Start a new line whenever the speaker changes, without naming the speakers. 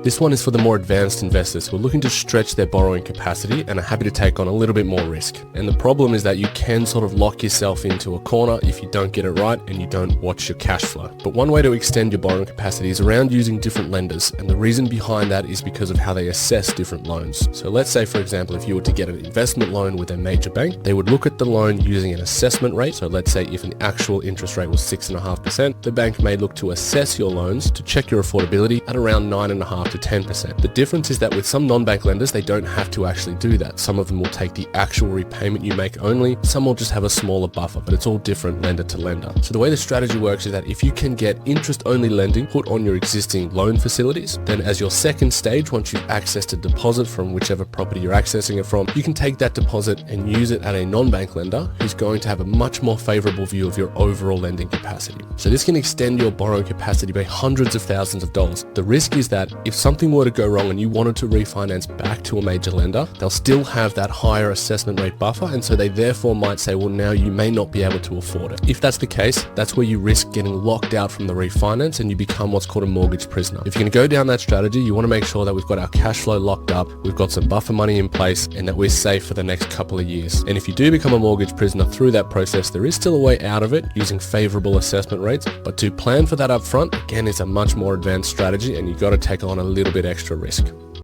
This one is for the more advanced investors who are looking to stretch their borrowing capacity and are happy to take on a little bit more risk. And the problem is that you can sort of lock yourself into a corner if you don't get it right and you don't watch your cash flow. But one way to extend your borrowing capacity is around using different lenders, and the reason behind that is because of how they assess different loans. So let's say, for example, if you were to get an investment loan with a major bank, they would look at the loan using an assessment rate. So let's say if an actual interest rate was 6.5%, the bank may look to assess your loans to check your affordability at around 9.5 to 10%. The difference is that with some non-bank lenders, they don't have to actually do that. Some of them will take the actual repayment you make only. Some will just have a smaller buffer, but it's all different lender to lender. So the way the strategy works is that if you can get interest-only lending put on your existing loan facilities, then as your second stage, once you've accessed a deposit from whichever property you're accessing it from, you can take that deposit and use it at a non-bank lender who's going to have a much more favorable view of your overall lending capacity. So this can extend your borrowing capacity by hundreds of thousands of dollars. The risk is that if something were to go wrong and you wanted to refinance back to a major lender, they'll still have that higher assessment rate buffer, and so they therefore might say, well, now you may not be able to afford it. If that's the case, that's where you risk getting locked out from the refinance and you become what's called a mortgage prisoner. If you're going to go down that strategy, you want to make sure that we've got our cash flow locked up, we've got some buffer money in place, and that we're safe for the next couple of years. And if you do become a mortgage prisoner through that process, there is still a way out of it using favorable assessment rates, but to plan for that up front, again, is a much more advanced strategy and you've got to take on a little bit extra risk.